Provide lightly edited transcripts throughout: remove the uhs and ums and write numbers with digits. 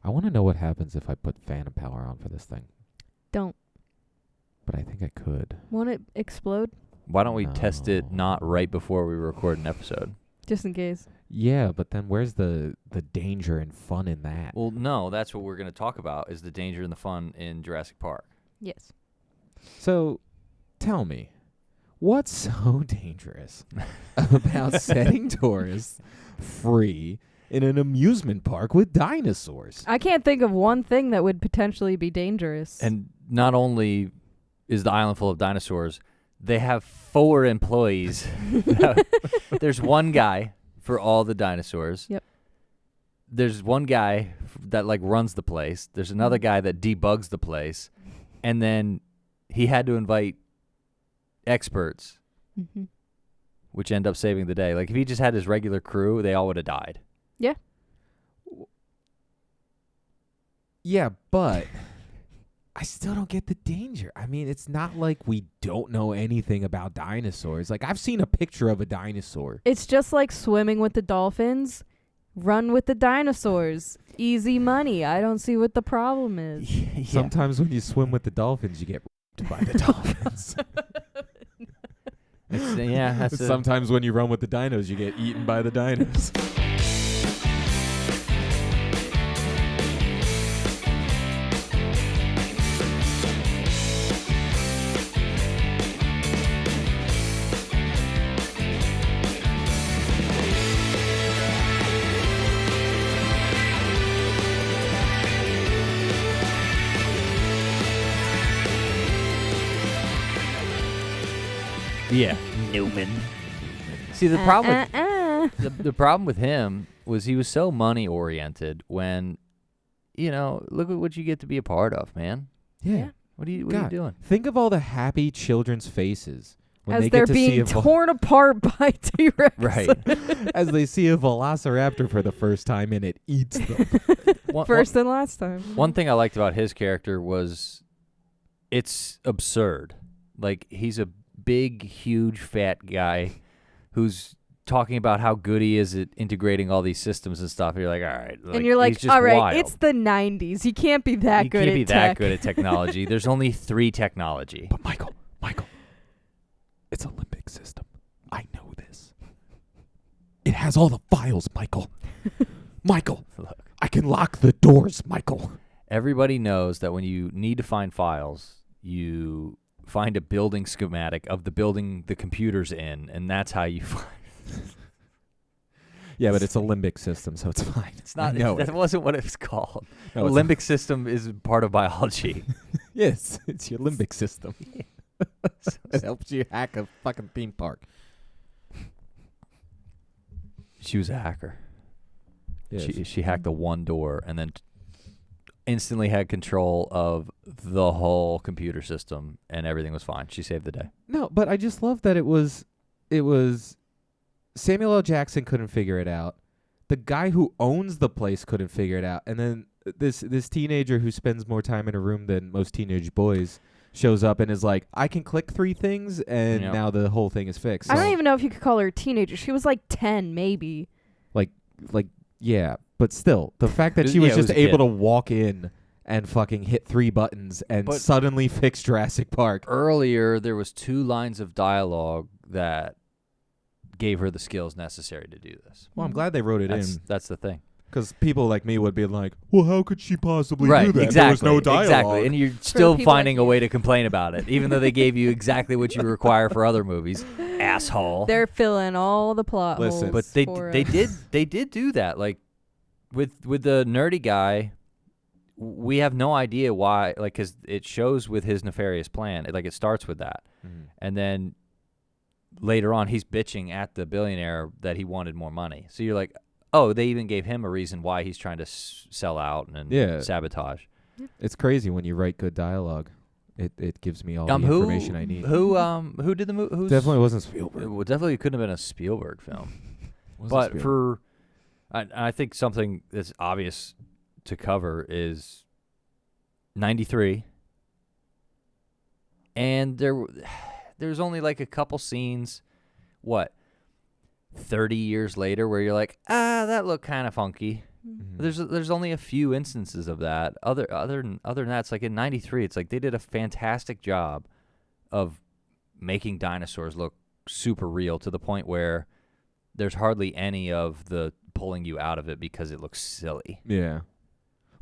I want to know what happens if I put phantom power on for this thing. Don't. But I think I could. Won't it explode? Why don't we test it No. not right before we record an episode? Just in case. Yeah, but then where's the danger and fun in that? Well, no, that's what we're going to talk about is the danger and the fun in Jurassic Park. Yes. So, tell me, what's so dangerous about setting tourists free in an amusement park with dinosaurs? I can't think of one thing that would potentially be dangerous. And not only is the island full of dinosaurs, they have 4 employees. There's one guy for all the dinosaurs. Yep. There's one guy that like runs the place. There's another guy that debugs the place. And then he had to invite experts, Mm-hmm. which end up saving the day. Like if he just had his regular crew, they all would have died. Yeah. Yeah, but I still don't get the danger. I mean, it's not like we don't know anything about dinosaurs. Like, I've seen a picture of a dinosaur. It's just like swimming with the dolphins. Run with the dinosaurs. Easy money. I don't see what the problem is. Yeah. Sometimes when you swim with the dolphins, you get raped by the dolphins. That's Sometimes when you run with the dinos, you get eaten by the dinos. Yeah. Newman. See, the problem with the problem with him was he was so money oriented when, look at what you get to be a part of, man. Yeah. What are you God, doing? Think of all the happy children's faces when As they they're get to see being torn apart by T-Rex. Right. as they see a velociraptor for the first time and it eats them. First and last time. One thing I liked about his character was it's absurd. Like he's a big, huge, fat guy who's talking about how good he is at integrating all these systems and stuff. You're like, all right. And you're like, he's just all right, wild. it's the 90s. You can't be that You good can't at be tech. that good at technology. There's only 3 technology. But Michael, it's a limbic system. I know this. It has all the files, Michael. Michael, Look, I can lock the doors, Michael. everybody knows that when you need to find files, you find a building schematic of the building the computer's in, and that's how you find. Yeah, but it's a limbic system, so it's fine. It's not. No, That wasn't what it was called. No, The it's limbic system is part of biology. Yes, it's your limbic system. It helps you hack a fucking theme park. She was a hacker. Yes. She hacked the one door and then instantly had control of the whole computer system, and everything was fine. She saved the day. No, but I just love that it was Samuel L. Jackson couldn't figure it out. The guy who owns the place couldn't figure it out. And then this teenager who spends more time in a room than most teenage boys shows up and is like, I can click 3 things, and Yep. now the whole thing is fixed. I don't So, even know if you could call her a teenager. She was like 10, maybe. like, yeah, but still, the fact that It- she was yeah, it just was a able kid. to walk in and fucking hit 3 buttons and But- suddenly fix Jurassic Park. Earlier, there was 2 lines of dialogue that gave her the skills necessary to do this. Well, I'm glad they wrote it in, That's the thing. because people like me would be like, well, how could she possibly Right, do that? exactly. There was no dialogue. Exactly. And you're still people like finding a you. way to complain about it, even though they gave you exactly what you require for other movies. Asshole. They're filling all the plot Listen. holes. But they for they us. did do that. Like with the nerdy guy, we have no idea why. Like, because it shows with his nefarious plan. It starts with that, and then later on, he's bitching at the billionaire that he wanted more money. So you're like, oh, they even gave him a reason why he's trying to sell out and Yeah. sabotage. It's crazy when you write good dialogue. It gives me all the Who information I need. who did the movie? Definitely wasn't Spielberg. Well, definitely couldn't have been a Spielberg film. Wasn't But Spielberg. I think something that's obvious to cover is 93, and there's only like a couple scenes, 30 years later, where you're like, that looked kind of funky. Mhm. There's only a few instances of that. Other than that, it's like in '93. It's like they did a fantastic job of making dinosaurs look super real to the point where there's hardly any of the pulling you out of it because it looks silly. Yeah.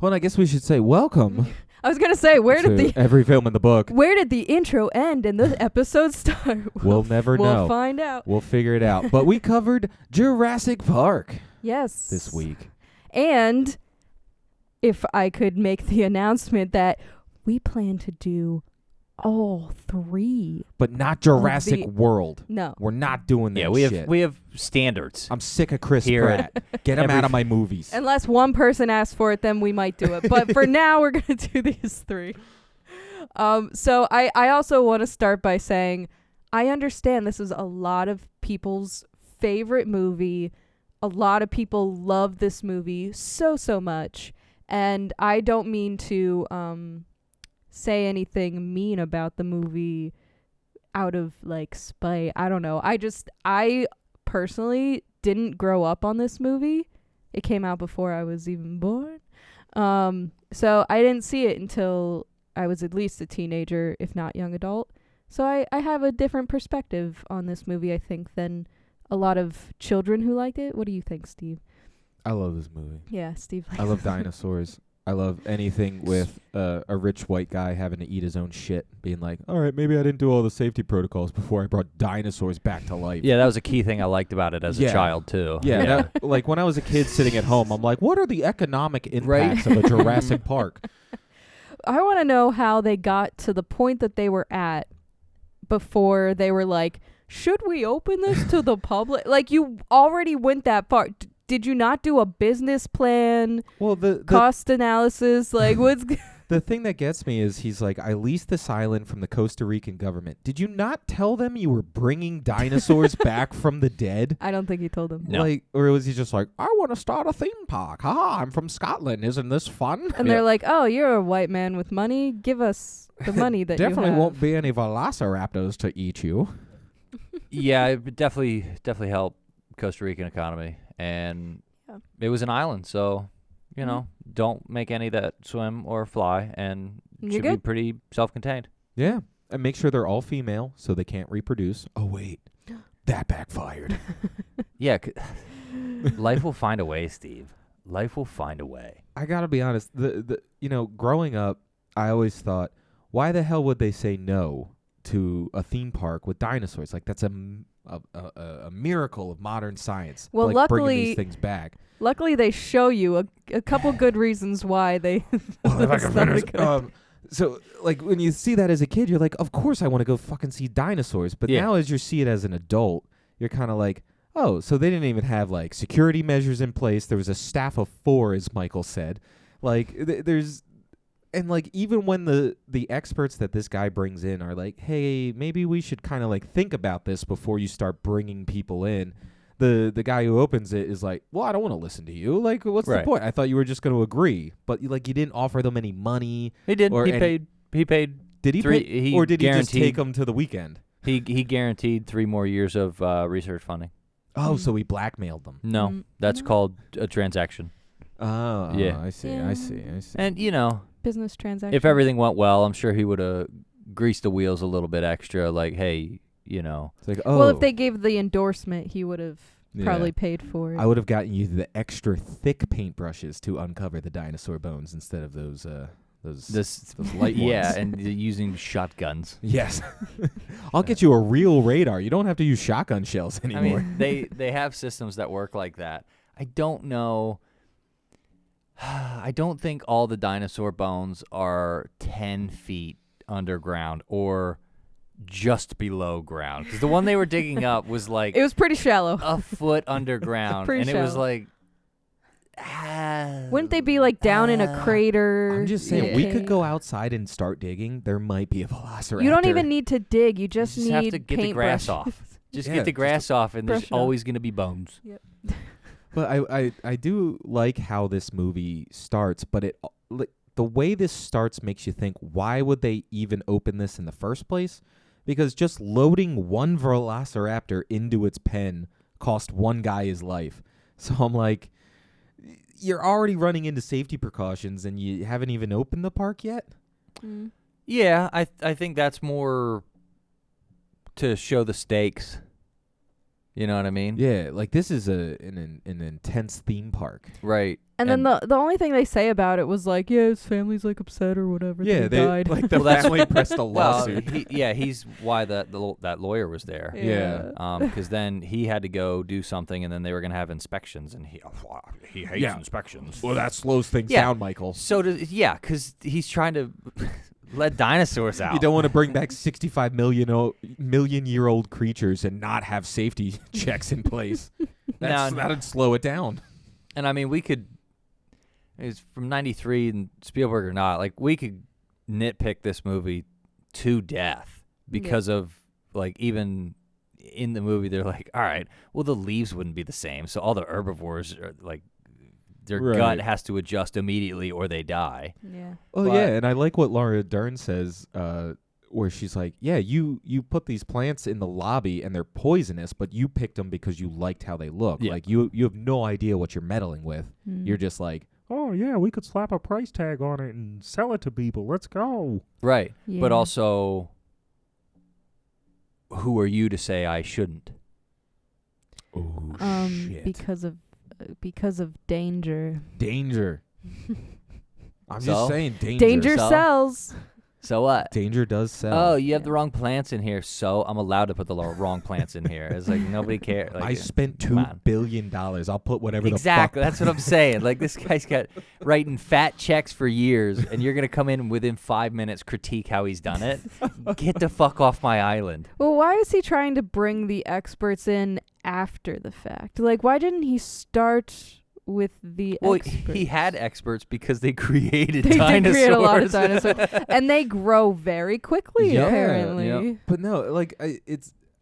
Well, and I guess we should say welcome I was gonna say, where to did every film in the book. the intro end and the episode start? We'll never We'll know. find out. We'll figure it out. But we covered Jurassic Park Yes. this week. And if I could make the announcement that we plan to do all 3. But not Jurassic the- World. No. We're not doing that Yeah, we shit. have standards. I'm sick of Chris Here Pratt. Get him every out of my movies. Unless one person asks for it, then we might do it. But for now, we're going to do these 3. So I also want to start by saying I understand this is a lot of people's favorite movie. A lot of people love this movie so much. And I don't mean to say anything mean about the movie out of like spite. I don't know. I personally didn't grow up on this movie. It came out before I was even born. So I didn't see it until I was at least a teenager, if not young adult. So I have a different perspective on this movie, I think, than a lot of children who liked it. What do you think, Steve? I love this movie. Yeah, Steve likes I love dinosaurs. I love anything with a rich white guy having to eat his own shit, being like, all right, maybe I didn't do all the safety protocols before I brought dinosaurs back to life. Yeah, that was a key thing I liked about it as Yeah. a child too. Yeah, that, like when I was a kid sitting at home, I'm like, what are the economic impacts of a Jurassic Park? I want to know how they got to the point that they were at before they were like, should we open this to the public? Like, you already went that far. Did you not do a business plan, Well, the cost analysis? Like, what's... the thing that gets me is he's like, I leased this island from the Costa Rican government. Did you not tell them you were bringing dinosaurs back from the dead? I don't think he told them. No. Like, or was he just like, I want to start a theme park. Haha, I'm from Scotland. Isn't this fun? And they're like, oh, you're a white man with money. Give us the money that you Definitely have. won't be any velociraptors to eat you. Yeah, it would definitely helped Costa Rican economy, and Yeah. it was an island, so you Mhm. know, don't make any that swim or fly, and You're should be good. pretty self-contained. Yeah. And make sure they're all female so they can't reproduce. Oh, wait. That backfired. Yeah, life will find a way, Steve. Life will find a way. I got to be honest. Growing up, I always thought, why the hell would they say no to a theme park with dinosaurs? Like, that's a miracle of modern science. Well, like, bringing luckily- these things back. Luckily, they show you a couple good reasons why they... Well, if I that's can not a finish. good- So, like, when you see that as a kid, you're like, of course I want to go fucking see dinosaurs. But Yeah. now as you see it as an adult, you're kind of like, oh, so they didn't even have, like, security measures in place. There was a staff of 4, as Michael said. Like, there's... And, like, even when the experts that this guy brings in are like, hey, maybe we should kind of, like, think about this before you start bringing people in. The guy who opens it is like, well, I don't want to listen to you. Like, what's the Right. point? I thought you were just going to agree. But, you didn't offer them any money. He did. Or He any- paid. Did he Three- pay, he or did he just guaranteed- take them to the weekend? He guaranteed 3 more years of research funding. Oh, Mm. so he blackmailed them. No, that's no. called a transaction. Oh, Yeah. I see. Yeah. I see. And you know, business transaction. if everything went well, I'm sure he would have greased the wheels a little bit extra. Like, hey, you know, It's like, oh, Well, if they gave the endorsement, he would have yeah. probably paid for it. I would have gotten you the extra thick paintbrushes to uncover the dinosaur bones instead of those this light yeah, ones. and using shotguns. Yes. I'll get you a real radar. You don't have to use shotgun shells I anymore. mean, they have systems that work like that. I don't know. I don't think all the dinosaur bones are 10 feet underground or just below ground. Because the one they were digging up was like It was pretty shallow. a foot underground. Pretty And it was shallow. like... Wouldn't they be like down in a crater? I'm just saying, in a we cave? could go outside and start digging. There might be a velociraptor. You don't even need to dig. You just, just need have to get the grass paintbrushes. off. Just Yeah, get the just grass off, and there's brush it off. always going to be bones. But I do like how this movie starts, but the way this starts makes you think, why would they even open this in the first place? Because just loading one velociraptor into its pen cost one guy his life. So I'm like, you're already running into safety precautions, and you haven't even opened the park yet. Mm. Yeah, I think that's more to show the stakes. You know what I mean? Yeah, like this is an intense theme park. Right. And then the only thing they say about it was like, yeah, his family's like upset or whatever. Yeah, that they he died. like the Well, that's- family pressed a Well, lawsuit. he's why that lawyer was there. Yeah. Because then he had to go do something, and then they were gonna have inspections, and he hates Yeah. inspections. Well, that slows things Yeah. down, Michael. So because he's trying to let dinosaurs out. You don't want to bring back 65 million-year-old creatures and not have safety checks in place. That'd slow it down. And I mean, we could. It's from '93 and Spielberg or not. Like we could nitpick this movie to death because of like even in the movie they're like, all right, well the leaves wouldn't be the same, so all the herbivores are like their gut has to adjust immediately or they die. Yeah. Oh yeah, and I like what Laura Dern says, where she's like, "Yeah, you put these plants in the lobby and they're poisonous, but you picked them because you liked how they look. Yeah. Like you have no idea what you're meddling with. You're just like, oh yeah, we could slap a price tag on it and sell it to people. Let's go." Right. Yeah. But also, who are you to say I shouldn't? Oh shit! Because of danger. Danger. I'm So? just saying, danger. Danger So? sells. So what? Danger does sell. Oh, you have the wrong plants in here, so I'm allowed to put the wrong plants in here. It's like nobody cares. Like, I spent come $2 on. billion. I'll put whatever Exactly. the fuck. That's what I'm saying. Like this guy's got writing fat checks for years, and you're gonna come in within 5 minutes critique how he's done it. Get the fuck off my island. Well, why is he trying to bring the experts in after the fact? Like, why didn't he start with the Well, experts? he had experts because they created They dinosaurs. did create a lot of dinosaurs, and they grow very quickly. Yeah, apparently, yep. But no, like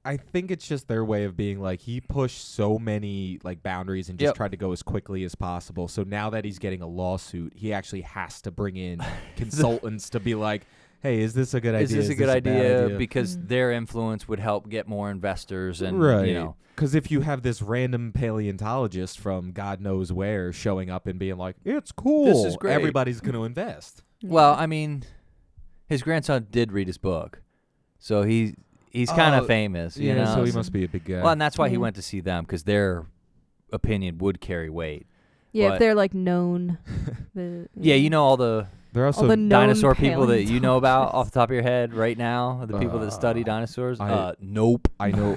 I think it's just their way of being like, he pushed so many like boundaries and just Yep. tried to go as quickly as possible. So now that he's getting a lawsuit, he actually has to bring in consultants to be like, hey, is this a good idea? Is this a good bad idea? Because their influence would help get more investors, and right. you know. Because if you have this random paleontologist from God knows where showing up and being like, it's cool, This is great. everybody's going to invest. Well, I mean, his grandson did read his book, so he's kind of famous, you know. So he must be a big guy. Well, and that's why he Yeah. went to see them, because their opinion would carry weight. yeah, but- if they're like known. Yeah, you know all the They're also the known dinosaur people that you know about paleontologists. off the top of your head right now, the people that study dinosaurs. Nope, I know.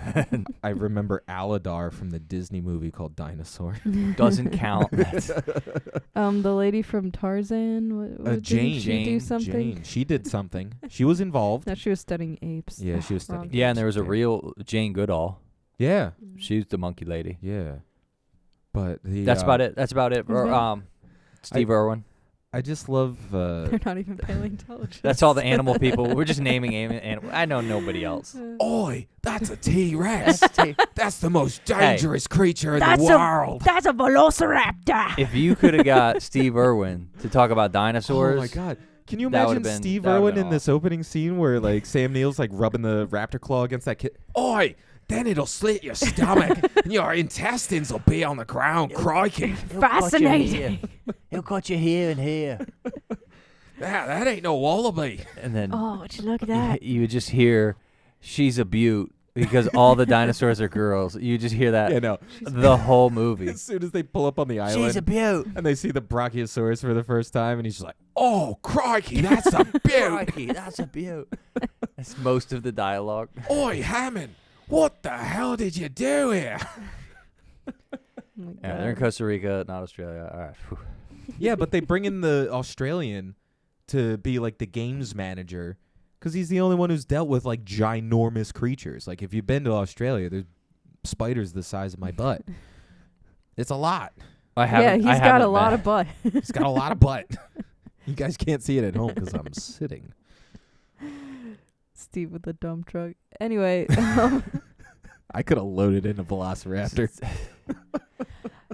I remember Aladar from the Disney movie called Dinosaur. doesn't count. That's- The lady from Tarzan. What Jane. Didn't she do something? Jane. She did something. She was involved. No, she was studying apes. Yeah, she was Wrong. studying. yeah, and there was a Okay. real Jane Goodall. Yeah, She's the monkey lady. yeah. But the, That's about it. That's about it. Who's Or, that? Steve Irwin. I just love. They're not even paleontologists. That's all the animal people. We're just naming animals. I know nobody else. Oi, that's a T-Rex. That's the most dangerous creature in That's the a- world. That's a velociraptor. If you could have got Steve Irwin to talk about dinosaurs, Oh my god. Can you That imagine would've been- Steve that would've Irwin been in this opening scene where like Sam Neill's like rubbing the raptor claw against that kid? Oi, then it'll slit your stomach and your intestines will be on the ground. Crikey. Fascinating. He'll cut you here and here. That ain't no wallaby. And then Oh, would you look at that? you would just hear, she's a beaut, because all the dinosaurs are girls. You just hear that Yeah, no. the whole movie. As soon as they pull up on the island She's a beaut. and they see the Brachiosaurus for the first time, and he's just like, oh, crikey, that's a beaut. Crikey, that's a beaut. That's most of the dialogue. Oi, Hammond, what the hell did you do here? Oh my Yeah, they're in God. Costa Rica, not Australia. All right. Whew. Yeah, but they bring in the Australian to be like the games manager because he's the only one who's dealt with like ginormous creatures. Like if you've been to Australia, there's spiders the size of my butt. It's a lot. I He's got a lot of butt. It's got a lot of butt. You guys can't see it at home because I'm sitting. Steve with the dump truck. Anyway, I could have loaded in a velociraptor.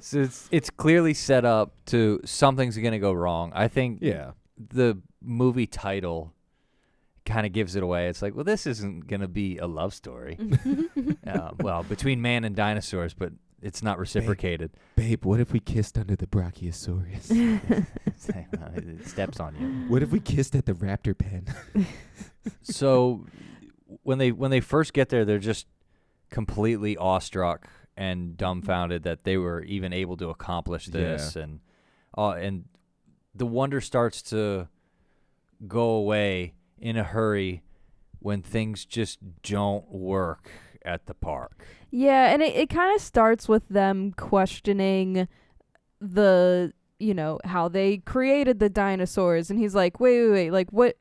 So it's clearly set up to something's gonna go wrong. I think Yeah. the movie title kind of gives it away. It's like, well, this isn't gonna be a love story. Well, between man and dinosaurs, but it's not reciprocated. Babe, what if we kissed under the Brachiosaurus? It steps on you. What if we kissed at the raptor pen? So when they first get there, they're just completely awestruck and dumbfounded that they were even able to accomplish this, and the wonder starts to go away in a hurry when things just don't work at the park. Yeah, and it kind of starts with them questioning how they created the dinosaurs, and he's like, wait, like what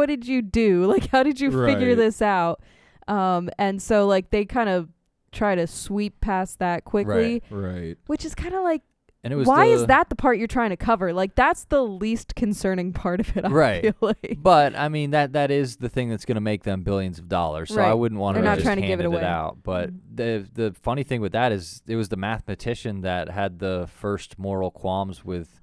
did you do? Like, how did you figure this out? And so like they kind of try to sweep past that quickly, Right. which is kind of like, And it was why is that the part you're trying to cover? Like, that's the least concerning part of it, I feel like. But I mean that is the thing that's going to make them billions of dollars. So I wouldn't want to They're not just trying to give it handed away. out. But the funny thing with that is it was the mathematician that had the first moral qualms with,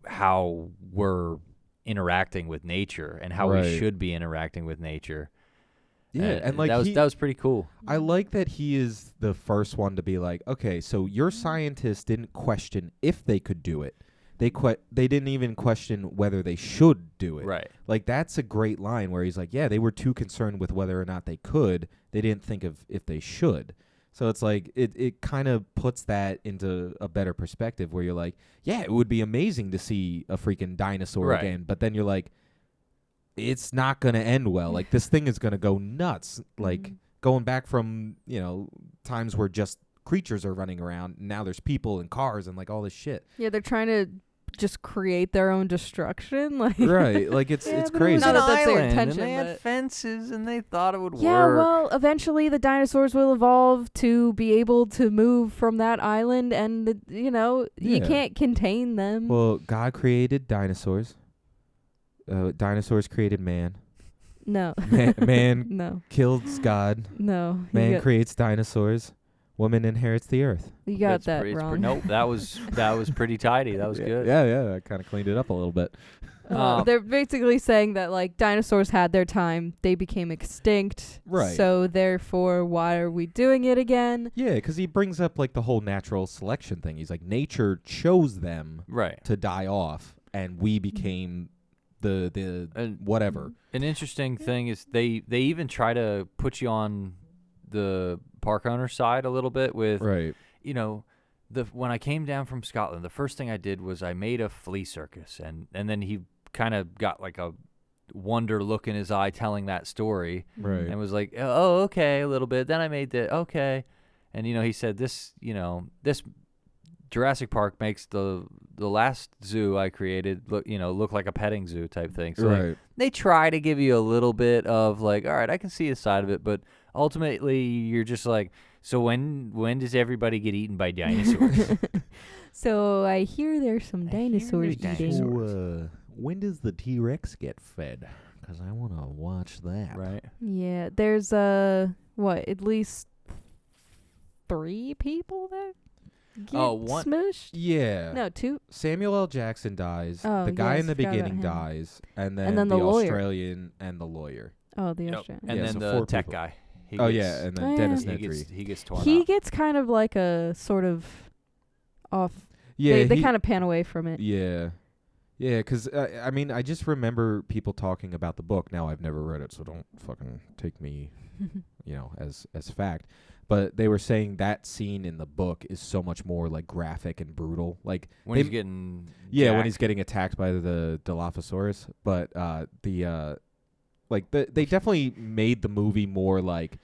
how we're interacting with nature and how we should be interacting with nature. Yeah, and like that was pretty cool. I like that he is the first one to be like, okay, so your scientists didn't question if they could do it. They didn't even question whether they should do it. Right. Like, that's a great line where he's like, yeah, they were too concerned with whether or not they could. They didn't think of if they should. So it's like it kind of puts that into a better perspective where you're like, yeah, it would be amazing to see a freaking dinosaur again. But then you're like, it's not going to end well. Like, this thing is going to go nuts. Like, going back from, times where just creatures are running around. Now there's people and cars and, like, all this shit. Yeah, they're trying to just create their own destruction. Like, right. Like, it's crazy. Not that that's their Island, intention, and they had but- fences, and they thought it would Yeah, work. well, eventually the dinosaurs will evolve to be able to move from that island, and, you Yeah. can't contain them. Well, God created dinosaurs. Dinosaurs created man. No. Man No. kills God. No. Man creates dinosaurs. Woman inherits the earth. You got That's that pretty- wrong. Nope, that was pretty tidy. That was good. Yeah. I kind of cleaned it up a little bit. They're basically saying that, like, dinosaurs had their time. They became extinct. Right. So, therefore, why are we doing it again? Yeah, because he brings up, like, the whole natural selection thing. He's like, nature chose them to die off, and we became the whatever. An interesting thing is they even try to put you on the park owner's side a little bit with, when I came down from Scotland, the first thing I did was I made a flea circus, and then he kind of got like a wonder look in his eye telling that story, and was like, oh, okay, a little bit. Then I made okay, and he said this Jurassic Park makes the last zoo I created look like a petting zoo type thing. So like, they try to give you a little bit of like, all right, I can see a side of it, but ultimately you're just like, so when does everybody get eaten by dinosaurs? So I hear there's some dinosaurs eating. So, when does the T-Rex get fed? Because I want to watch that. Right. Yeah, there's at least 3 people that get one- smushed? Yeah. No, 2. Samuel L. Jackson dies. Oh, the guy yes, in the forgot about beginning him. dies. And then the the lawyer. Australian and the lawyer. Oh, the Yep. Australian. And Yeah, then so the 4 tech people. guy. He Oh, gets- yeah, and then Oh, Dennis yeah. Nedry. he gets torn He up. gets kind of like a sort of off. Yeah, They kind of pan away from it. Yeah. Yeah, because, I mean, I just remember people talking about the book. Now, I've never read it, so don't fucking take me, as fact. But they were saying that scene in the book is so much more, like, graphic and brutal. Like, when he's getting yeah, when jacked. he's getting attacked by the Dilophosaurus. But they definitely made the movie more like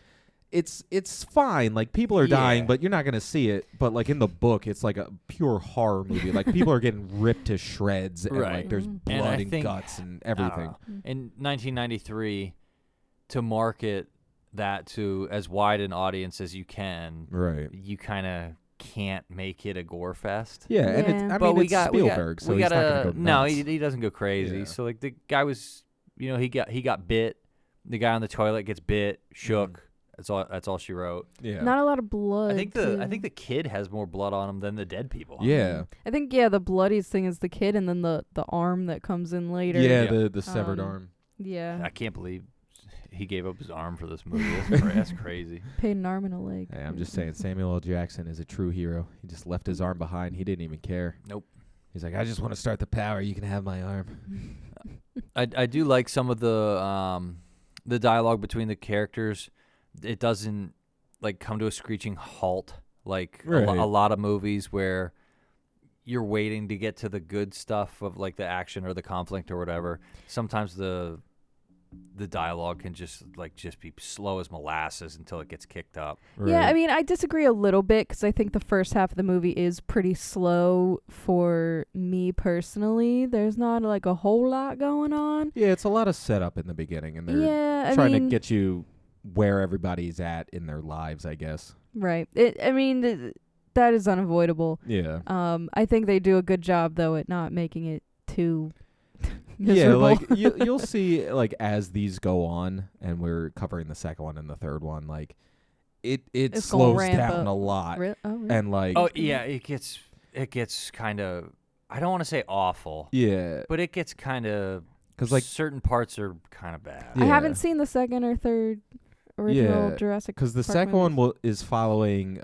it's fine. Like, people are dying, Yeah. but you're not gonna see it. But like in the book, it's like a pure horror movie. Like, people are getting ripped to shreds, and Right. like there's And blood I and think- guts and I don't everything. know. In 1993, to market that to as wide an audience as you can, Right. you kind of can't make it a gore fest. Yeah, and it's, Yeah. I But mean, we it's got Spielberg, so we he's gotta, not gonna go no, nuts. he doesn't go crazy. Yeah. So like the guy was, he got bit. The guy on the toilet gets bit, shook. That's all she wrote. Yeah. Not a lot of blood. I think the kid has more blood on him than the dead people. Yeah. I think the bloodiest thing is the kid, and then the arm that comes in later. Yeah, Yeah. the severed Um, arm. Yeah. I can't believe He gave up his arm for this movie. That's crazy. Paid an arm and a leg. Hey, I'm just saying, Samuel L. Jackson is a true hero. He just left his arm behind. He didn't even care. Nope. He's like, I just want to start the power. You can have my arm. I do like some of the dialogue between the characters. It doesn't like come to a screeching halt like Right. a lot of movies where you're waiting to get to the good stuff of like the action or the conflict or whatever. Sometimes the dialogue can just be slow as molasses until it gets kicked up. Yeah, I mean, I disagree a little bit because I think the first half of the movie is pretty slow for me personally. There's not like a whole lot going on. Yeah, it's a lot of setup in the beginning, and they're Yeah, trying to get you where everybody's at in their lives, I guess. Right. That is unavoidable. Yeah. I think they do a good job though at not making it too miserable. Yeah, like you'll see, like as these go on, and we're covering the second one and the third one, like it It's gonna slows ramp down up. a lot, Really? Oh, really? and like Oh yeah, it gets kind of, I don't want to say awful, yeah, but it gets kind of, because like certain parts are kind of bad. I Yeah. haven't seen the second or third original Yeah, Jurassic because the Park second movies. one is following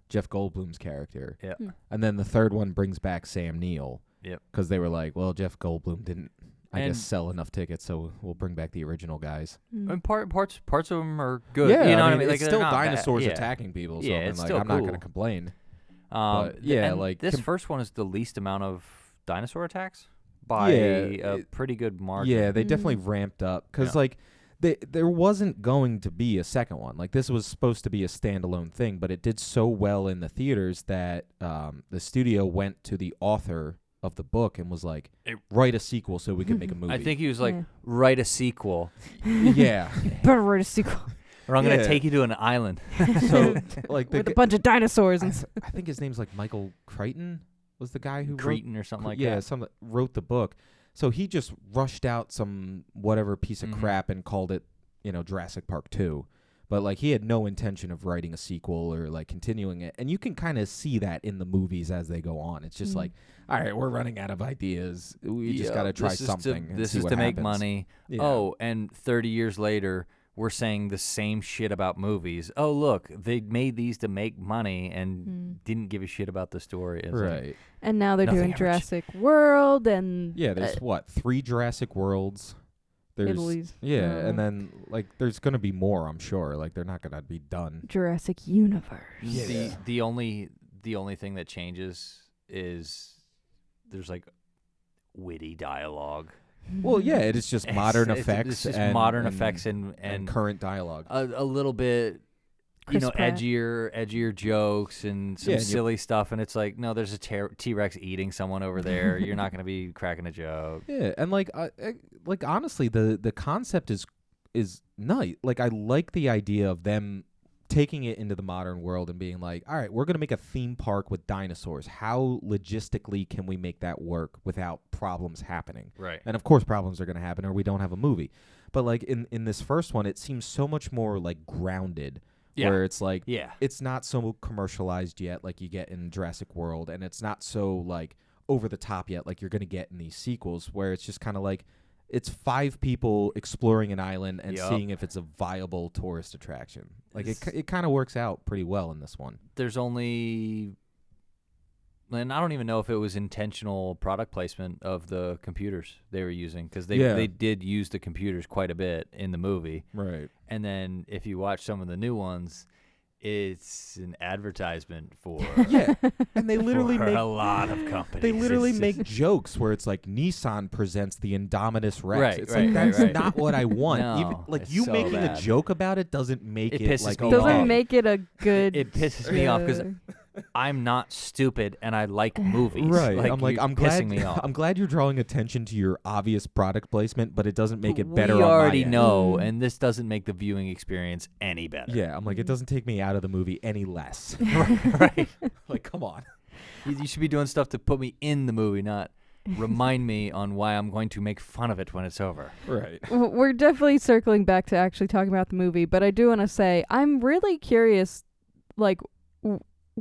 Jeff Goldblum's character, Yeah. and then the third one brings back Sam Neill. Yep. Because they were like, well, Jeff Goldblum didn't, I And- guess, sell enough tickets, so we'll bring back the original guys. Mm. And parts of them are good. Yeah, you know what I mean, mean? Like it's they're still not bad. dinosaurs Yeah. attacking people, so Yeah, I mean, it's like, still I'm not cool. gonna complain. But, yeah, and like, this first one is the least amount of dinosaur attacks by a pretty good margin. Yeah, they Mm. definitely ramped up because Yeah. like there wasn't going to be a second one. Like this was supposed to be a standalone thing, but it did so well in the theaters that the studio went to the author of the book and was like, write a sequel so we can make a movie. I think he was like, Yeah. write a sequel, yeah. Better write a sequel or I'm Yeah. gonna take you to an island. So like with a bunch of dinosaurs and I think his name's like Michael Crichton was the guy who wrote Cretan or something like that. some wrote the book. So he just rushed out some whatever piece of Mhm. crap and called it, Jurassic Park 2. But like he had no intention of writing a sequel or like continuing it. And you can kind of see that in the movies as they go on. It's just Mm. like, all right, we're running out of ideas. We just Yeah, got to try this is something. and This see is what to make happens. money. Yeah. Oh, and 30 years later, we're saying the same shit about movies. Oh, look, they made these to make money and Mm. didn't give a shit about the story. It's like, Right. And now they're Nothing doing ever Jurassic World and Yeah, there's 3 Jurassic Worlds. There's Italy's Yeah, and then like there's going to be more, I'm sure. Like they're not going to be done. Jurassic Universe. Yeah. The only thing that changes is there's like witty dialogue. Well, yeah, it is just modern It's effects just and modern and- effects and and current dialogue. a little bit, Chris Pratt. edgier jokes and some Yeah, and you- silly stuff. And it's like, no, there's a T-Rex eating someone over there. You're not going to be cracking a joke. Yeah, and like honestly, the concept is nice. Like I like the idea of them taking it into the modern world and being like, all right, we're gonna make a theme park with dinosaurs. How logistically can we make that work without problems happening? Right. And of course, problems are gonna happen, or we don't have a movie. But like in this first one, it seems so much more like grounded. Yeah. Where it's like Yeah. it's not so commercialized yet, like you get in Jurassic World, and it's not so like over the top yet, like you're gonna get in these sequels, where it's just kind of like it's 5 people exploring an island and Yup. seeing if it's a viable tourist attraction. Like It's- it kind of works out pretty well in this one. There's only, and I don't even know if it was intentional product placement of the computers they were using, because they did use the computers quite a bit in the movie. Right. And then if you watch some of the new ones, it's an advertisement for Yeah, and they literally for make a lot of companies. they literally It's make just- jokes where it's like Nissan presents the Indominus Rex. Right, It's right, like right, that's right. not what I want. No, Even like it's you so making bad. a joke about it doesn't make It it pisses like me okay. off. Doesn't make it a good. It pisses me off because I'm not stupid and I like movies. Right. I'm like, you're I'm glad pissing me off. I'm glad you're drawing attention to your obvious product placement, but it doesn't make it better We on my already end. know, Mm. and this doesn't make the viewing experience any better. Yeah, I'm like, it doesn't take me out of the movie any less. Right. Like, come on. You should be doing stuff to put me in the movie, not remind me on why I'm going to make fun of it when it's over. Right. We're definitely circling back to actually talking about the movie, but I do want to say I'm really curious, like,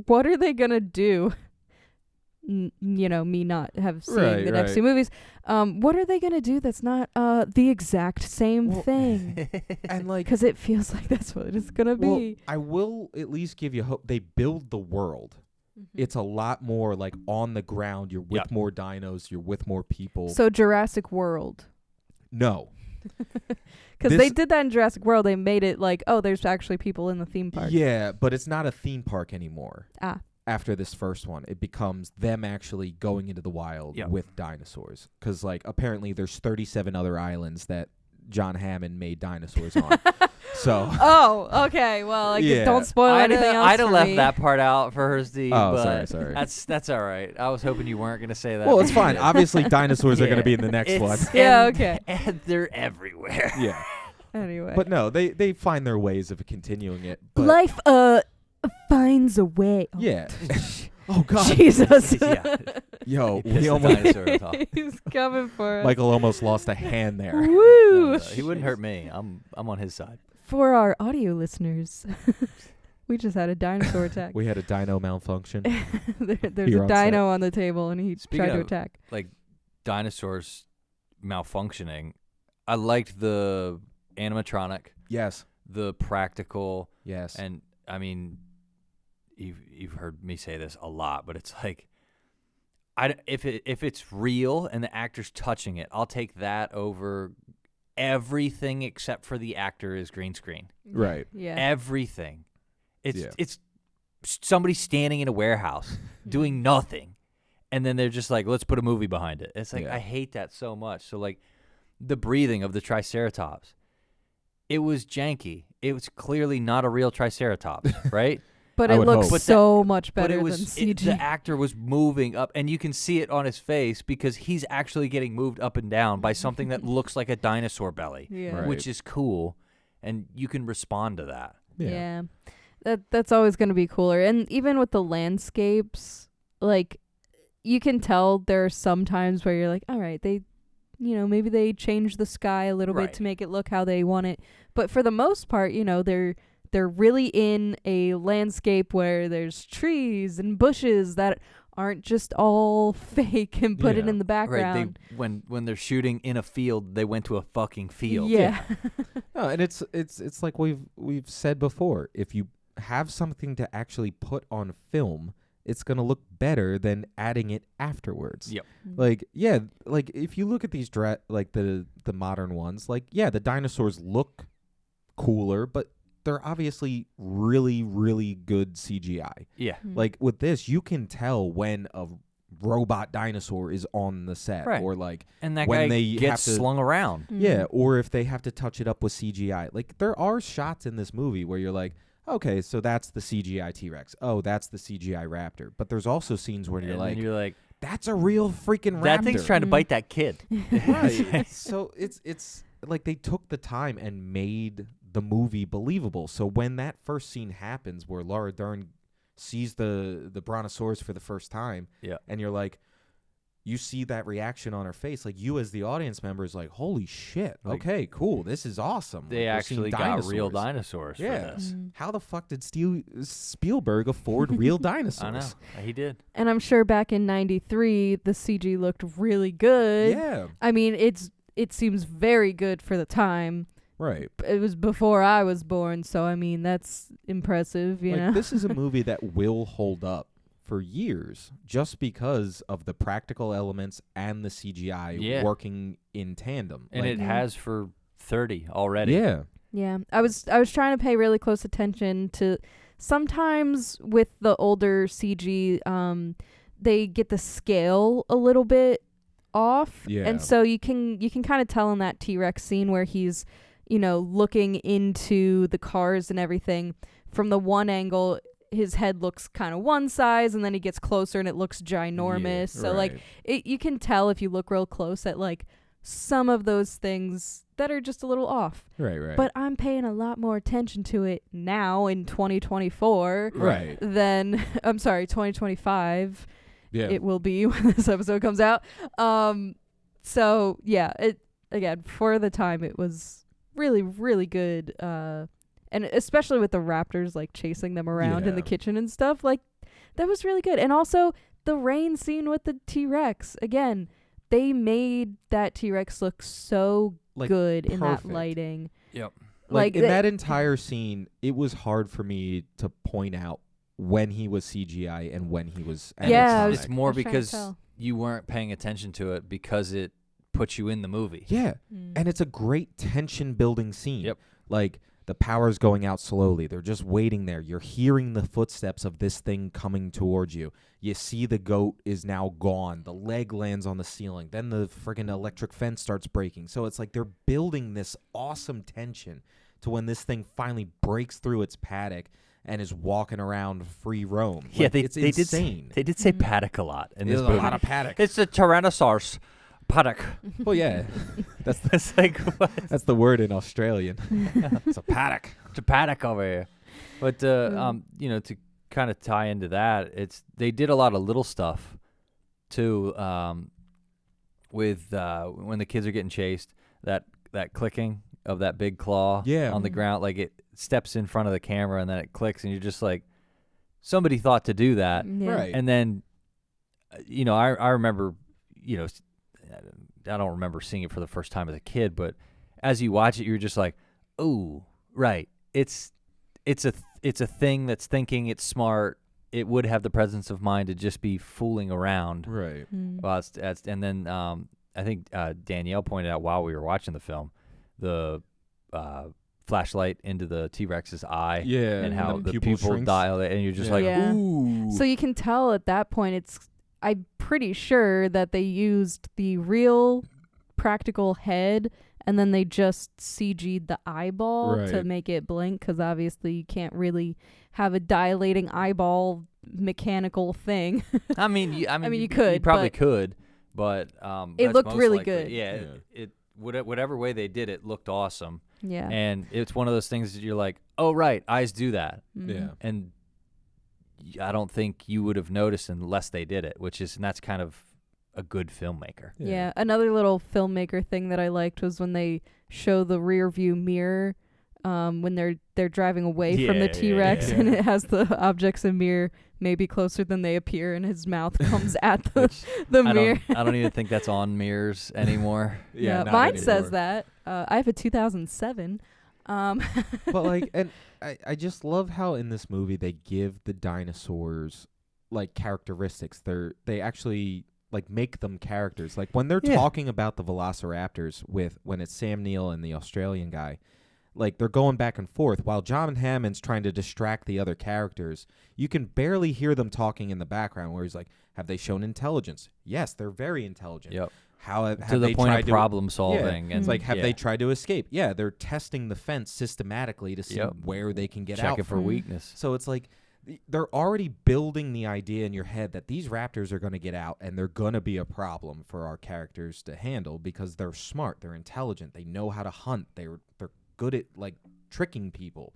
what are they gonna do me not have seen Right, the next right. two movies. What are they gonna do that's not the exact same thing? And like, Because it feels like that's what it's gonna well, be. I will at least give you hope. They build the world. It's a lot more like on the ground. You're with Yep. more dinos. You're with more people. So Jurassic World. No. Because they This- did that in Jurassic World. They made it like, oh, there's actually people in the theme park. Yeah, but it's not a theme park anymore. Ah. After this first one, it becomes them actually going into the wild Yep. with dinosaurs. Because like apparently there's 37 other islands that John Hammond made dinosaurs on. So. Oh, okay. Well, Yeah. don't spoil anything else I'd have for left me. that part out for her, Steve. Oh, but sorry. That's all right. I was hoping you weren't going to say that. Well, it's fine. Obviously, dinosaurs are going Yeah. to be in the next one. It's- Yeah, and- okay. And they're everywhere. Yeah. Anyway. But no, they find their ways of continuing it. But Life finds a way. Oh, yeah. Oh God. Jesus. Yeah. Yo, He we pissed the almost dinosaurs off. He's coming for us. Michael almost lost a hand there. Woo! He wouldn't hurt me. I'm on his side. For our audio listeners, we just had a dinosaur attack. We had a dino malfunction. There's Here a on set. dino on the table, and he Speaking tried to of- attack. Like dinosaurs malfunctioning. I liked the animatronic, Yes. the practical, Yes. and I mean, you've heard me say this a lot, but it's like, if it's real and the actor's touching it, I'll take that over everything except for the actor is green screen. Right. Yeah. Everything. Yeah. It's somebody standing in a warehouse doing nothing, and then they're just like, let's put a movie behind it. It's like, Yeah. I hate that so much. So like the breathing of the Triceratops, it was janky. It was clearly not a real Triceratops, right? But I it would looks hope. But so much But better it was than CG. the actor was moving up, and you can see it on his face because he's actually getting moved up and down by something that looks like a dinosaur belly, yeah. Right. which is cool, and you can respond to that. Yeah. That's always going to be cooler. And even with the landscapes, like, you can tell there are some times where you're like, all right, they, maybe they changed the sky a little Right. bit to make it look how they want it. But for the most part, they're really in a landscape where there's trees and bushes that aren't just all fake and put it Yeah. in the background. Right. When they're shooting in a field, they went to a fucking field. Yeah. No, and it's like we've said before. If you have something to actually put on film, it's gonna look better than adding it afterwards. Yep. Like like if you look at these like the modern ones, like the dinosaurs look cooler, but they're obviously really, really good CGI. Yeah. Like with this, you can tell when a robot dinosaur is on the set, Right. or like And that when guy they gets have to- slung around. or if they have to touch it up with CGI. Like there are shots in this movie where you're like, okay, so that's the CGI T-Rex. Oh, that's the CGI raptor. But there's also scenes where And then you're like, like, that's a real freaking raptor. that thing's trying to bite that kid. Right. So it's like they took the time and made the movie believable. So when that first scene happens where Laura Dern sees the brontosaurus for the first time, Yeah. and you're like, you see that reaction on her face, like you as the audience member is like, holy shit, Like, okay, cool, this is awesome. They Like, we're seeing actually got real dinosaurs. dinosaurs Yeah. for this. How the fuck did Spielberg afford real dinosaurs? I know. He did. And I'm sure back in 93, the CG looked really good. Yeah, I mean, it seems very good for the time. right. It was before I was born, so I mean, that's impressive, you Like, know? this is a movie that will hold up for years just because of the practical elements and the CGI Yeah. working in tandem. And Like, it has for 30 already. yeah. Yeah, I was trying to pay really close attention to sometimes with the older CG, they get the scale a little bit off, Yeah. and so you can kind of tell in that T-Rex scene where he's looking into the cars and everything from the one angle. His head looks kind of one size, and then he gets closer and it looks ginormous. So like you can tell if you look real close at like some of those things that are just a little off. right. But I'm paying a lot more attention to it now in 2024 right. than 2025. Yeah. It will be when this episode comes out. So yeah, it again for the time it was really, really good. And especially with the raptors like chasing them around in the Yeah. kitchen and stuff, like that was really good. And also the rain scene with the T-Rex. Again, they made that T-Rex look so Like, good in that perfect. lighting. Yep. Like in that entire scene, it was hard for me to point out when he was CGI and when he was And Yeah, it's more I was trying to because tell. you weren't paying attention to it because it puts you in the movie. Yeah, Mm. and it's a great tension building scene. Yep. Like the power's going out slowly. They're just waiting there. You're hearing the footsteps of this thing coming towards you. You see the goat is now gone. The leg lands on the ceiling. Then the friggin' electric fence starts breaking. So it's like they're building this awesome tension to when this thing finally breaks through its paddock and is walking around free roam. Yeah, Like, it's they insane. did say Mhm. paddock a lot in There's this a movie. lot of paddock. It's a Tyrannosaurus paddock. Well, yeah, that's the, It's like what? that's the word in Australian. It's a paddock. It's a paddock over here. But you know, to kind of tie into that, they did a lot of little stuff too. With when the kids are getting chased, that clicking of that big claw Yeah. on the Mhm. ground, like it steps in front of the camera and then it clicks, and you're just like, somebody thought to do that. Yeah. Right. And then, you know, I remember, you know, I don't remember seeing it for the first time as a kid, but as you watch it, you're just like, oh, right. It's a thing that's thinking it's smart. It would have the presence of mind to just be fooling around. Right. Mm. Well, and then I think Danielle pointed out while we were watching the film, the flashlight into the T-Rex's eye. Yeah. And how the pupil pupil shrinks. dilate, and you're just like, Yeah. ooh. So you can tell at that point, I'm pretty sure that they used the real practical head and then they just CG'd the eyeball to Right. make it blink, because obviously you can't really have a dilating eyeball mechanical thing. I mean, you you could, you probably but could, but it that's looked most really likely- good. Yeah, it whatever way they did it looked awesome, Yeah. and it's one of those things that you're like, oh right, eyes do that, Mhm. Yeah. and I don't think you would have noticed unless they did it, and that's kind of a good filmmaker. Yeah. Another little filmmaker thing that I liked was when they show the rear view mirror when they're driving away from the Yeah, T-Rex, yeah. and it has the objects in mirror maybe closer than they appear, and his mouth comes at the, Which the I mirror. don't even think that's on mirrors anymore. Yeah, not mine anymore. says that. I have a 2007. But like, and I just love how in this movie they give the dinosaurs like characteristics. They actually like make them characters. Like when they're Yeah. talking about the Velociraptors when it's Sam Neill and the Australian guy, like they're going back and forth while John Hammond's trying to distract the other characters. You can barely hear them talking in the background where he's like, have they shown intelligence? Yes, they're very intelligent. Yep. How have To the they point tried of to problem solving, and It's like, have yeah, they tried to escape? Yeah, they're testing the fence systematically to see Yep. where they can get checking out for from. weakness? So it's like they're already building the idea in your head that these raptors are going to get out and they're going to be a problem for our characters to handle because they're smart, they're intelligent, they know how to hunt, they're good at like tricking people.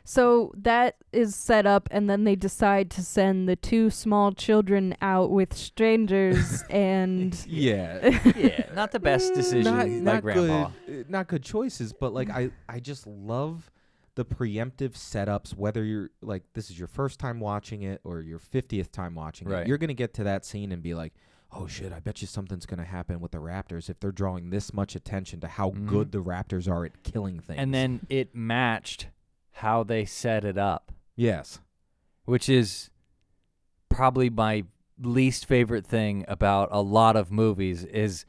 So that is set up, and then they decide to send the two small children out with strangers, and Yeah. Yeah, not the best decision, like Grandpa. Not good choices, but like I just love the preemptive setups, whether you're like this is your first time watching it or your 50th time watching Right. it. You're going to get to that scene and be like, "Oh shit, I bet you something's going to happen with the raptors if they're drawing this much attention to how Mhm. good the raptors are at killing things." And then it matched how they set it up, yes. which is probably my least favorite thing about a lot of movies is,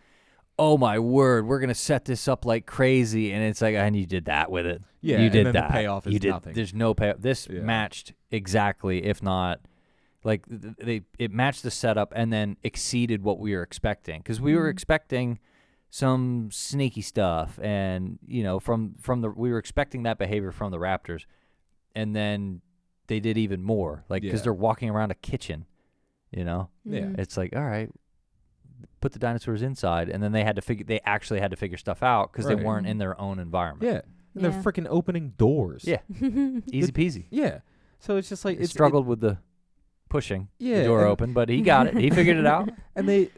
oh my word, we're gonna set this up like crazy, and it's like, and you did that with it. Yeah, you and did then the that. payoff is you did. nothing. There's no payoff. This Yeah. matched exactly, if not, like it matched the setup and then exceeded what we were expecting, because we were Mhm. expecting some sneaky stuff, and you know, we were expecting that behavior from the Raptors, and then they did even more, like because Yeah. they're walking around a kitchen, you know. Yeah. Mhm. It's like, all right, put the dinosaurs inside, and then they actually had to figure stuff out because they Right. weren't in their own environment. Yeah. And they're Yeah. freaking opening doors. Yeah. Easy peasy. Yeah. So it's just like It struggled with the pushing Yeah, the door and- open, but he got it. He figured it out. And they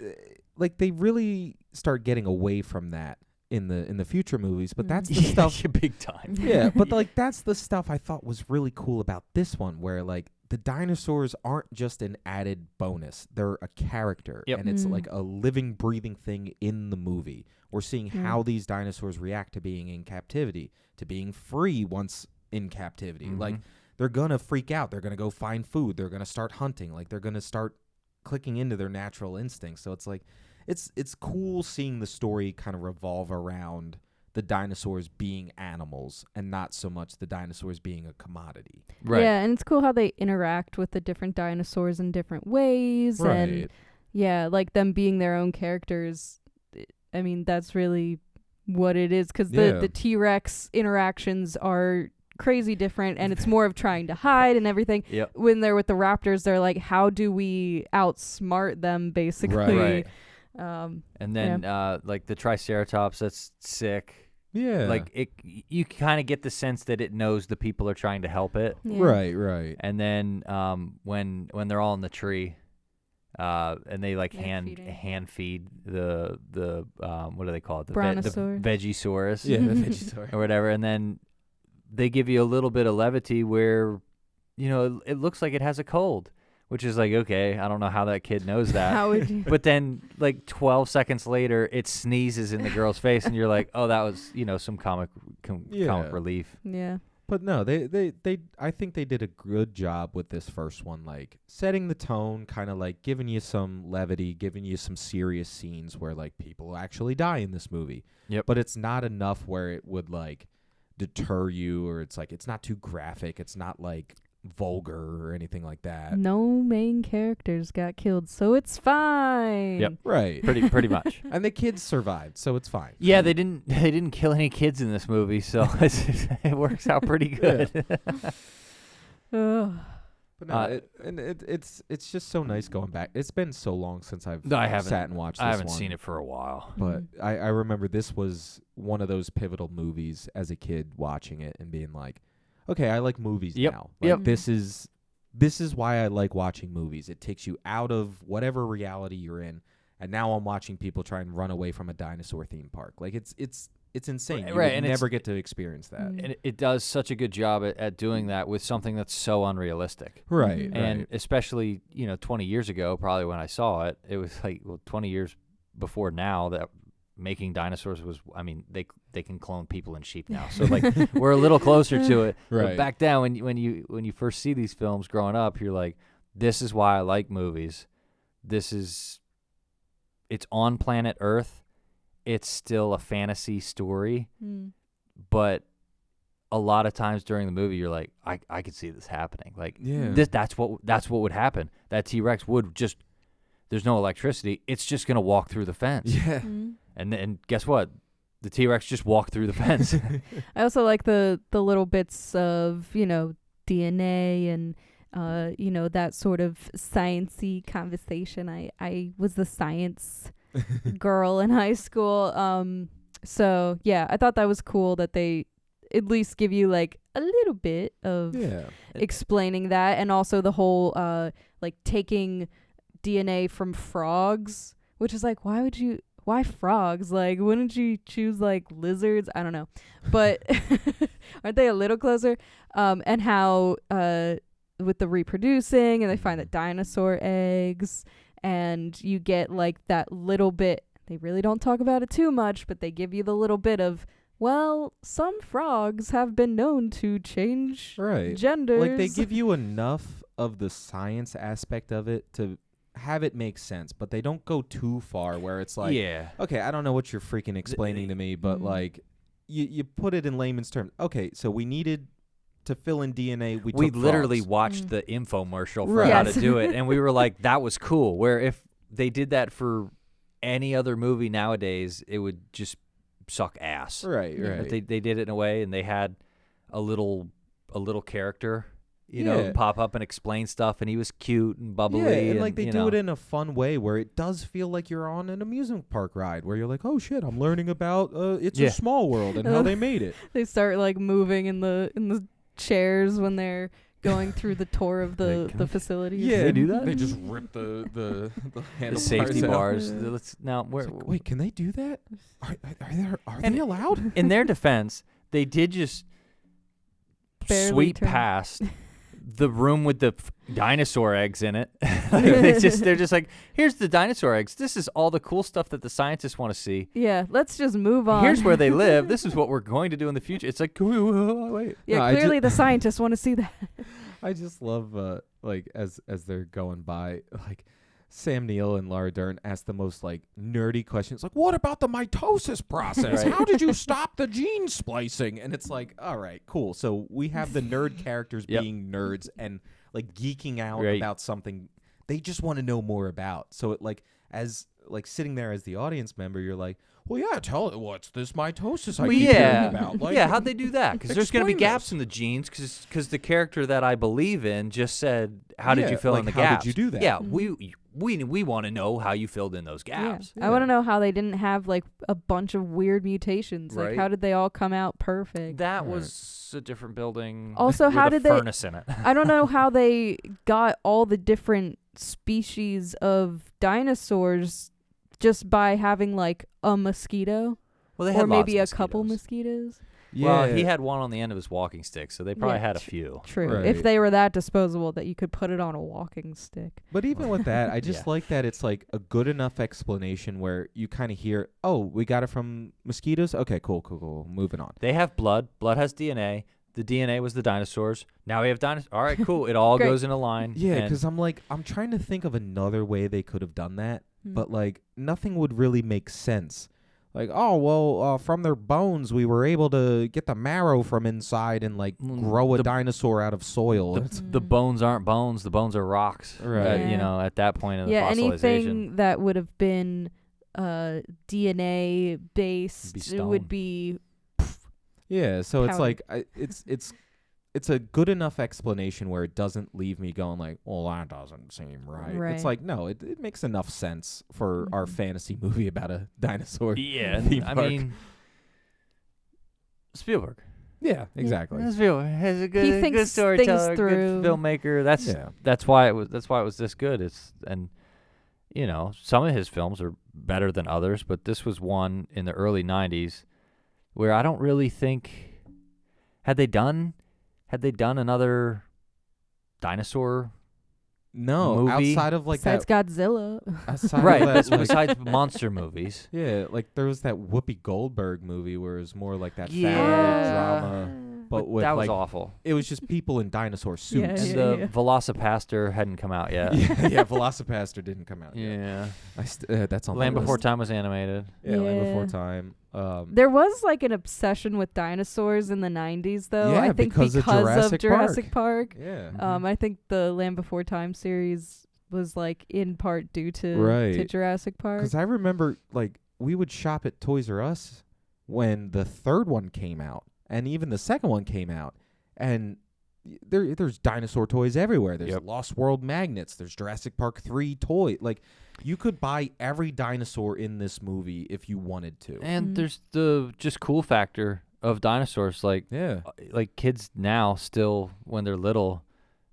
they really start getting away from that in the future movies, but that's the stuff. Big time. Yeah, but like that's the stuff I thought was really cool about this one, where like the dinosaurs aren't just an added bonus. They're a character. Yep. And it's Mm. like a living, breathing thing in the movie. We're seeing Yeah. how these dinosaurs react to being in captivity, to being free once in captivity. Like, they're going to freak out. They're going to go find food. They're going to start hunting. Like, they're going to start clicking into their natural instincts. So it's like, it's cool seeing the story kind of revolve around the dinosaurs being animals and not so much the dinosaurs being a commodity. Right. Yeah, and it's cool how they interact with the different dinosaurs in different ways. And yeah, like them being their own characters. I mean, that's really what it is, because Yeah. the T-Rex interactions are crazy different, and it's more of trying to hide and everything. Yep. When they're with the raptors, they're like, how do we outsmart them, basically? Right. And then like the Triceratops, that's sick. Yeah. Like you kind of get the sense that it knows the people are trying to help it. Yeah. Right. And then when they're all in the tree, and they like Hand hand feed the what do they call it? The Brontosaurus. Vegisaurus. Yeah, the Vegisaur. Or whatever, and then they give you a little bit of levity where, you know, it looks like it has a cold, which is like, okay, I don't know how that kid knows that. How would you? But then, like 12 seconds later, it sneezes in the girl's face, and you're like, oh, that was, you know, some comic relief. Yeah. But no, they I think they did a good job with this first one, like setting the tone, kind of like giving you some levity, giving you some serious scenes where like people actually die in this movie. Yep. But it's not enough where it would like deter you, or it's like it's not too graphic, it's not like vulgar or anything like that. No main characters got killed, so it's fine. Yep. Right. Pretty much. And the kids survived, so it's fine. Yeah, they didn't kill any kids in this movie, so it works out pretty good. Ugh. But no, it's just so nice going back. It's been so long since I've sat and watched this I haven't one. seen it for a while. But I remember this was one of those pivotal movies as a kid, watching it and being like, okay, I like movies Yep. now. Like, Yep. this is why I like watching movies. It takes you out of whatever reality you're in, and now I'm watching people try and run away from a dinosaur theme park. Like it's insane. You Right, would and never get to experience that. And it does such a good job at doing that with something that's so unrealistic. Right. And especially, 20 years ago, probably when I saw it, it was like, 20 years before now, that making dinosaurs was, I mean, they can clone people and sheep now. So like we're a little closer to it. Right. But back then when you first see these films growing up, you're like, this is why I like movies. It's on planet Earth. It's still a fantasy story, but a lot of times during the movie, you're like, I could see this happening. Like, that's what would happen. That T-Rex would just, there's no electricity. It's just gonna walk through the fence. Yeah. And guess what? The T-Rex just walked through the fence. I also like the little bits of, DNA and that sort of sciencey conversation. I was the science girl in high school. So yeah, I thought that was cool that they at least give you like a little bit of explaining that, and also the whole like taking DNA from frogs, which is like, why frogs? Like, wouldn't you choose like lizards? I don't know, but aren't they a little closer? And how with the reproducing, and they find the dinosaur eggs, and you get like that little bit. They really don't talk about it too much, but they give you the little bit of, well, some frogs have been known to change genders. Like, they give you enough of the science aspect of it to have it make sense, but they don't go too far where it's like, okay, I don't know what you're freaking explaining to me, but like you put it in layman's terms. Okay, so we needed to fill in DNA. We literally watched the infomercial for how to do it, and we were like, that was cool. Where if they did that for any other movie nowadays, it would just suck ass. Right. But they did it in a way, and they had a little character, pop up and explain stuff, and he was cute and bubbly. Yeah, and like they do it in a fun way where it does feel like you're on an amusement park ride, where you're like, oh shit, I'm learning about It's a Small World and how they made it. They start like moving in the chairs when they're going through the tour of the facilities. Yeah, they do that. They just rip the safety bars. Wait, can they do that? Are they allowed? In their defense, they did just Barely sweep turn. past the room with the dinosaur eggs in it. they're just like, here's the dinosaur eggs. This is all the cool stuff that the scientists want to see. Yeah, let's just move on. Here's where they live. This is what we're going to do in the future. It's like, wait. Yeah, No, clearly the scientists want to see that. I just love like as they're going by, like Sam Neill and Laura Dern ask the most like nerdy questions, like, what about the mitosis process? Right. How did you stop the gene splicing? And it's like, all right, cool. So we have the nerd characters Yep. being nerds and like geeking out Right. about something they just want to know more about. So it like as like sitting there as the audience member, you're like, well, yeah, tell it what's this mitosis I keep hearing about? Like, yeah, how'd they do that? Because there's going to be explain gaps this. in the genes because the character that I believe in just said, how did Yeah, you fill like, in the how gaps? did you do that? Yeah, Mhm. we want to know how you filled in those Yeah. gaps. I want to know how they didn't have like a bunch of weird mutations. Like, Right. how did they all come out perfect? That Right. was a different building. Also, with how a did they- furnace in it? I don't know how they got all the different species of dinosaurs just by having like a mosquito Well, they or had lots maybe of a couple mosquitoes. mosquitoes. Well, he had one on the end of his walking stick, so they probably Yeah, had a few. True. Right. If they were that disposable that you could put it on a walking stick. But even with that, I just Yeah. like that it's like a good enough explanation where you kind of hear, oh, we got it from mosquitoes? Okay, cool. Moving on. They have blood. Blood has DNA. The DNA was the dinosaurs. Now we have dinosaurs. All right, cool. It all Great. goes in a line. Yeah, and- because I'm trying to think of another way they could have done that, Hmm. but like nothing would really make sense. Like, oh, well, from their bones, we were able to get the marrow from inside and like Mm, grow a the- dinosaur out of soil. the, It's- the bones aren't bones. The bones are rocks. Right. Yeah. You know, at that point in the Yeah, fossilization. anything that would have been DNA based Be it stone. would be yeah, so it's Powder. like it's a good enough explanation where it doesn't leave me going like, well, that doesn't seem right. Right. It's like, no, it makes enough sense for our Mhm. fantasy movie about a dinosaur. Yeah, theme I park. mean, Spielberg. Yeah, exactly. Spielberg has a good, thinks good storyteller, things good through. filmmaker. That's why it was this good. And you know, some of his films are better than others, but this was one in the early '90s where I don't really think had they done another dinosaur No, movie. outside of like besides that, Godzilla. outside right. of that, That's like, besides monster movies. yeah, like there was that Whoopi Goldberg movie where it was more like that Yeah. family drama, but with that was like awful. it was just people in dinosaur Yeah, suits. And yeah. the Velocipaster hadn't come out yet. yeah, Velocipaster didn't come out yet. Yeah. That's on Land my Before list. Time was animated. Yeah, Land Before Yeah. Time. There was like an obsession with dinosaurs in the 90s though. Yeah, I think because of Jurassic Park. Yeah. I think the Land Before Time series was like in part due to Right. Jurassic Park. Because I remember, like, we would shop at Toys R Us when the third one came out, and even the second one came out, and there's dinosaur toys everywhere. There's Yep. Lost World magnets. There's Jurassic Park 3 toy. Like, you could buy every dinosaur in this movie if you wanted to. And Mhm. there's the just cool factor of dinosaurs. Like kids now still, when they're little,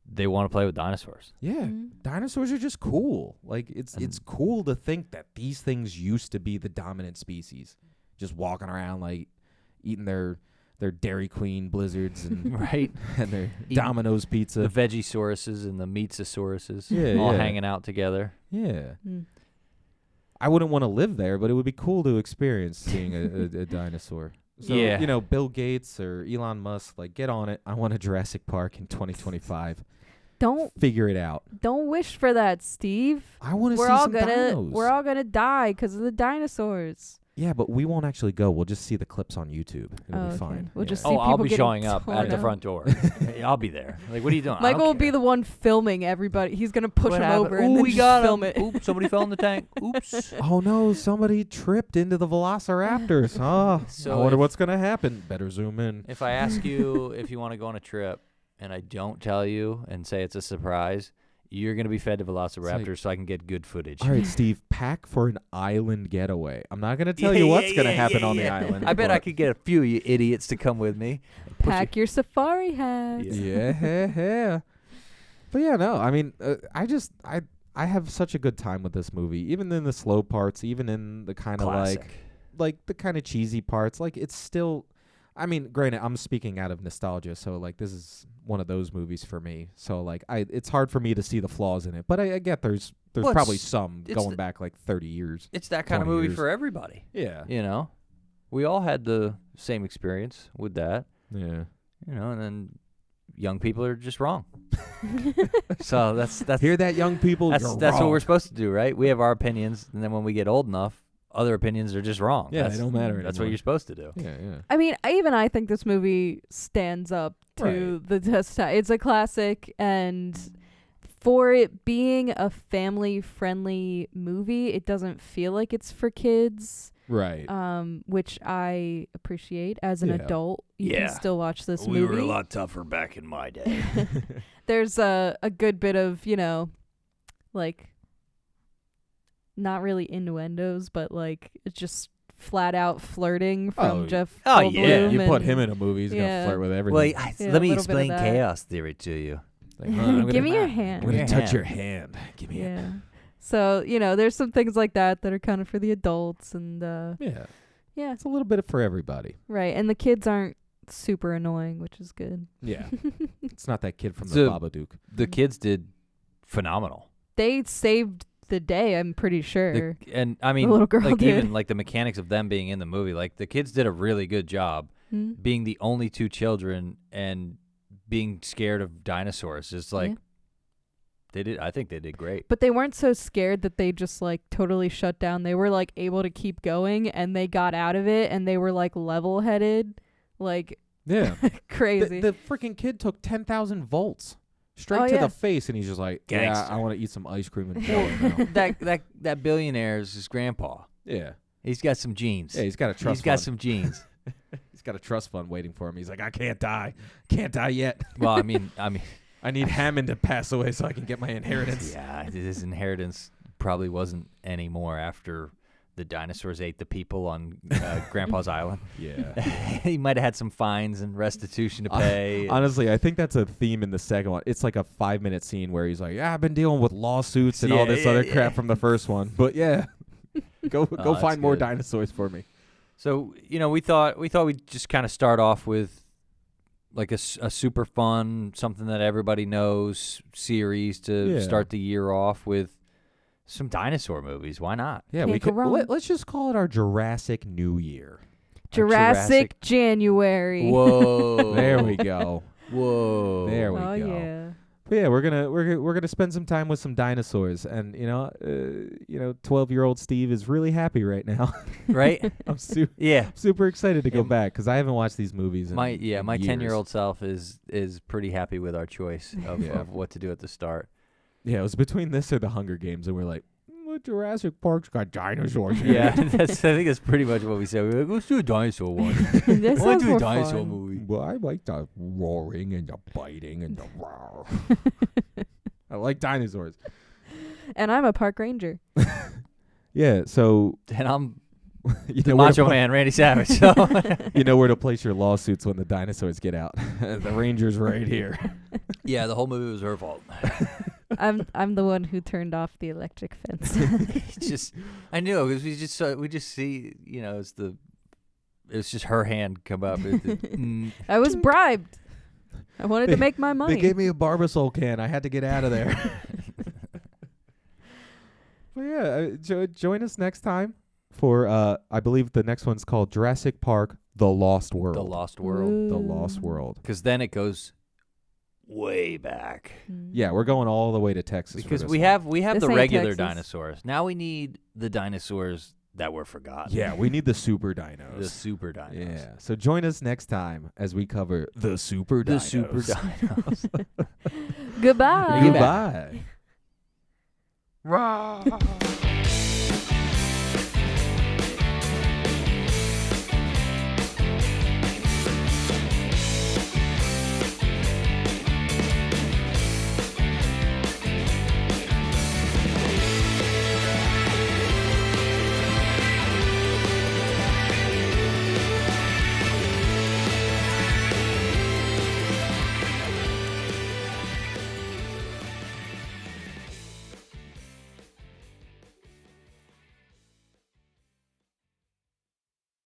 they want to play with dinosaurs. Yeah. Mhm. Dinosaurs are just cool. Like, it's And- cool to think that these things used to be the dominant species. Just walking around, like, eating their Dairy Queen blizzards and Right. and their Eating Domino's pizza. The Vegisauruses and the Meatsauruses Yeah, all yeah. hanging out together. Yeah. Mm. I wouldn't want to live there, but it would be cool to experience seeing a dinosaur. So, Yeah. you know, Bill Gates or Elon Musk, like, get on it. I want a Jurassic Park in 2025. Don't Figure it out. wish for that, Steve. I want to see We're all some gonna dinos. we're all gonna die because of the dinosaurs. Yeah, but we won't actually go. We'll just see the clips on YouTube. It'll Oh, be okay. fine. We'll Yeah. just see Oh, I'll people be getting showing up torn at the up. front door. Hey, I'll be there. Like, what are you doing? I Michael don't will be care. the one filming everybody. He's gonna push What him happened? over Ooh, and then we just got film him. it. Oops, somebody fell in the tank. Oops. Oh no, somebody tripped into the Velociraptors. Oh, So I wonder if- what's going to happen. Better zoom in. If I ask you if you want to go on a trip and I don't tell you and say it's a surprise, you're going to be fed to Velociraptors so I can get good footage. All right, Steve, pack for an island getaway. I'm not going to tell you what's going to happen on the island. I bet I but- could get a few of you idiots to come with me. Pack your safari hats. Yeah. But yeah, no, I mean, I have such a good time with this movie, even in the slow parts, even in the kind of Classic. like the kind of cheesy parts. Like, it's still, I mean, granted, I'm speaking out of nostalgia, so like this is one of those movies for me. So like, it's hard for me to see the flaws in it, but I get there's Well, probably it's- some it's going the- back like 30 years. It's that kind of 20 movie years. for everybody. Yeah, You know, we all had the same experience with that. yeah. You know, and then young people are just wrong. So that's Hear that, young people? that's You're what wrong. we're supposed to do, right? We have our opinions, and then when we get old enough, other opinions are just wrong. Yeah, That's- they don't matter That's what anymore. you're supposed to do. Yeah, yeah. I mean, I think this movie stands up to the test. It's a classic, and for it being a family-friendly movie, it doesn't feel like it's for kids. Right. Which I appreciate as an Yeah. adult. You Yeah. can still watch this movie. tougher back in my day. There's a good bit of, like, not really innuendos, but like it's just flat out flirting from Oh, Jeff oh, Goldblum. yeah. You put and- him in a movie, he's yeah. gonna flirt with everything. Well, Yeah, let a me little bit of explain that. chaos theory to you. Like, I'm gonna- Give me your I'm hand. gonna Your touch hand. your hand. Give me Yeah. So, there's some things like that are kind of for the adults, and Yeah. yeah, It's a little bit for everybody. right. And the kids aren't super annoying, which is good. Yeah. It's not that kid from the So- Babadook. The kids did phenomenal. They saved the day, I'm pretty sure. And I mean, little girl like did. even like the mechanics of them being in the movie, like the kids did a really good job Hmm? being the only two children and being scared of dinosaurs. It's like Yeah. they did. I think they did great. But they weren't so scared that they just like totally shut down. They were like able to keep going, and they got out of it, and they were like level-headed, like Yeah. crazy. The freaking kid took 10,000 volts straight Oh, to yeah. the face, and he's just like, yeah, Gangster. I want to eat some ice cream and jello now. that billionaire is his grandpa. Yeah. He's got some genes. Yeah, he's got a trust He's got fund. some genes. He's got a trust fund waiting for him. He's like, I can't die. Can't die yet. Well, I mean, I need Hammond to pass away so I can get my inheritance. yeah, his inheritance probably wasn't any more after the dinosaurs ate the people on Grandpa's Island. Yeah. He might have had some fines and restitution to pay. Honestly, I think that's a theme in the second one. It's like a 5-minute scene where he's like, yeah, I've been dealing with lawsuits and all this other crap from the first one. But yeah, go that's find more good. dinosaurs for me. So we thought we'd just kind of start off with like a super fun, something that everybody knows series to Yeah. start the year off with some dinosaur movies. Why not? Yeah, Can't we go could. wrong. Let's just call it our Jurassic New Year. Jurassic January. Whoa! There we go. Whoa! There we Oh go. yeah. But yeah, we're gonna spend some time with some dinosaurs, and 12-year-old Steve is really happy right now. Right? I'm Yeah. super excited to go Yeah, back because I haven't watched these movies. In My years. 10-year-old self is pretty happy with our choice of, Yeah. of what to do at the start. Yeah, it was between this or the Hunger Games, and we're like, well, Jurassic Park's got dinosaurs. in Yeah, it." I think that's pretty much what we said. We were like, let's do a dinosaur one. That I want sounds to do a more dinosaur fun. movie. Well, I like the roaring and the biting and the roar. I like dinosaurs. And I'm a park ranger. Yeah, so And I'm you the know, where to Macho Man, Randy Savage. So you know where to place your lawsuits when the dinosaurs get out. The Ranger's right here. yeah, the whole movie was her fault. I'm the one who turned off the electric fence. It's just I knew because we just see it's just her hand come up. I was bribed. I wanted to make my money. They gave me a Barbasol can. I had to get out of there. But yeah, join us next time for I believe the next one's called Jurassic Park: The Lost World. The Lost World. The Lost World. Because then it goes way back. Yeah, we're going all the way to Texas for Because this we one. have This the ain't regular Texas. dinosaurs. Now we need the dinosaurs that were forgotten. Yeah, we need the super dinos. The super dinos. Yeah. So join us next time as we cover the super The dinos. super dinos. Goodbye. Goodbye. Rah!